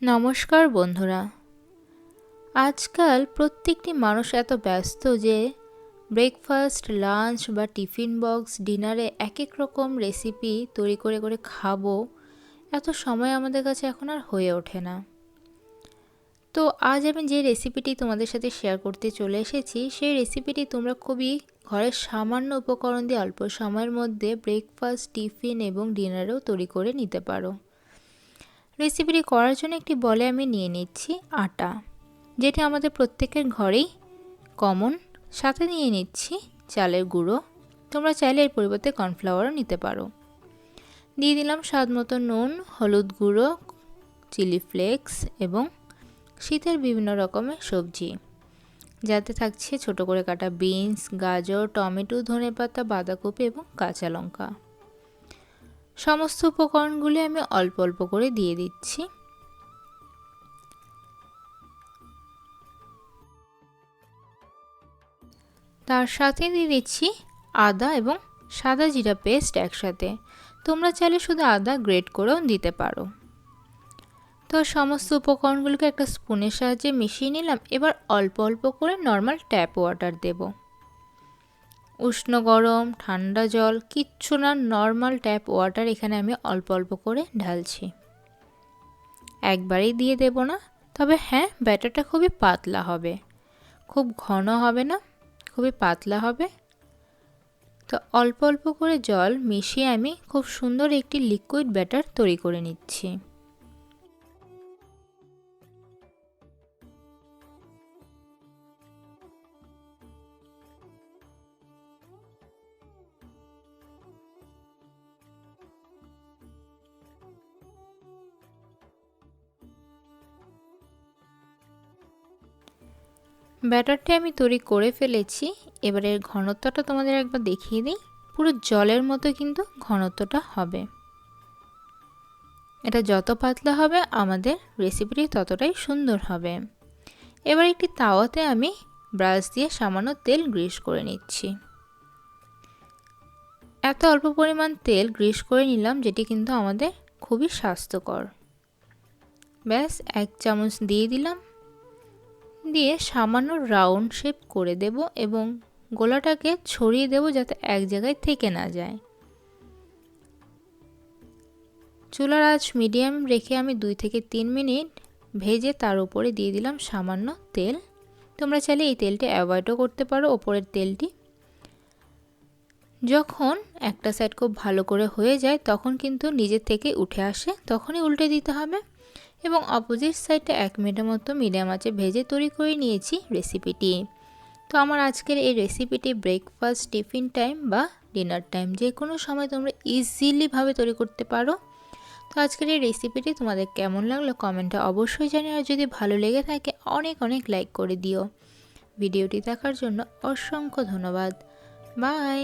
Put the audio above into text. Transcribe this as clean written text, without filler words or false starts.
নমস্কার বন্ধুরা। আজকাল প্রত্যেকটি মানুষ এত ব্যস্ত যে ব্রেকফাস্ট, লাঞ্চ বা টিফিন বক্স, ডিনারে এক এক রকম রেসিপি তৈরি করে করে খাবো, এত সময় আমাদের কাছে এখন আর হয়ে ওঠে না। তো আজ আমি যে রেসিপিটি তোমাদের সাথে শেয়ার করতে চলে এসেছি, সেই রেসিপিটি তোমরা খুবই ঘরের সামান্য উপকরণ দিয়ে অল্প সময়ের মধ্যে ব্রেকফাস্ট, টিফিন এবং ডিনারেও তৈরি করে নিতে পারো। রেসিপিটি করার জন্য একটি বলে আমি নিয়ে নিচ্ছি আটা, যেটি আমাদের প্রত্যেকের ঘরেই কমন। সাথে নিয়ে নিচ্ছি চালের গুঁড়ো, তোমরা চাইলে এর পরিবর্তে কর্নফ্লাওয়ারও নিতে পারো। দিয়ে দিলাম স্বাদ মতো নুন, হলুদ গুঁড়ো, চিলি ফ্লেক্স এবং শীতের বিভিন্ন রকমের সবজি, যাতে থাকছে ছোট করে কাটা বিনস, গাজর, টমেটো, ধনেপাতা, বাঁধাকপি এবং কাঁচা লঙ্কা। সমস্ত উপকরণগুলি আমি অল্প অল্প করে দিয়ে দিচ্ছি। তার সাথে দিয়ে দিচ্ছি আদা এবং সাদা জিরা পেস্ট একসাথে। তোমরা চাইলে শুধু আদা গ্রেট করেও দিতে পারো। তো সমস্ত উপকরণগুলোকে একটা স্পুনের সাহায্যে মিশিয়ে নিলাম। এবার অল্প অল্প করে নর্মাল ট্যাপ ওয়াটার দেব। উষ্ণ গরম ঠান্ডা জল কিচ্ছু না, নর্মাল ট্যাপ ওয়াটার এখানে আমি অল্প অল্প করে ঢালছি, একবারেই দিয়ে দেব না। তবে হ্যাঁ, ব্যাটারটা খুবই পাতলা হবে, খুব ঘন হবে না, খুবই পাতলা হবে। তো অল্প অল্প করে জল মিশিয়ে আমি খুব সুন্দর একটি লিকুইড ব্যাটার তৈরি করে নিচ্ছি। ব্যাটারটি আমি তৈরি করে ফেলেছি। এবারে ঘনত্বটা তোমাদের একবার দেখিয়ে দিই। পুরো জলের মতো কিন্তু ঘনত্বটা হবে। এটা যত পাতলা হবে আমাদের রেসিপিটি ততটাই সুন্দর হবে। এবার একটি তাওয়াতে আমি ব্রাশ দিয়ে সামান্য তেল গ্রিস করে নিচ্ছি। এত অল্প পরিমাণ তেল গ্রিস করে নিলাম, যেটি কিন্তু আমাদের খুবই স্বাস্থ্যকর। ব্যাস 1 চামচ দিয়ে দিলাম, দিয়ে সামান্য রাউন্ড শেপ করে দেব এবং গোলাটাকে ছড়িয়ে দেব যাতে এক জায়গায় থেকে না যায়। চুলার আঁচ মিডিয়াম রেখে আমি 2 থেকে 3 মিনিট ভেজে তার উপরে দিয়ে দিলাম সামান্য তেল। তোমরা চাইলে এই তেলটি অ্যাভয়েডও করতে পারো, ওপরের তেলটি। যখন একটা সাইড খুব ভালো করে হয়ে যায় তখন কিন্তু নিজের থেকে উঠে আসে, তখনই উল্টে দিতে হবে। এবং অপোজিট সাইডটা 1 মিনিটের মতো মিডিয়াম আঁচে ভেজে তৈরি করে নিয়েছি রেসিপিটি। তো আমার আজকের এই রেসিপিটি ব্রেকফাস্ট, টিফিন টাইম বা ডিনার টাইম যে কোনো সময় তোমরা ইজিলিভাবে তৈরি করতে পারো। তো আজকের এই রেসিপিটি তোমাদের কেমন লাগলো কমেন্টে অবশ্যই জানিও। আর যদি ভালো লেগে থাকে অনেক অনেক লাইক করে দিও। ভিডিওটি দেখার জন্য অসংখ্য ধন্যবাদ। বাই।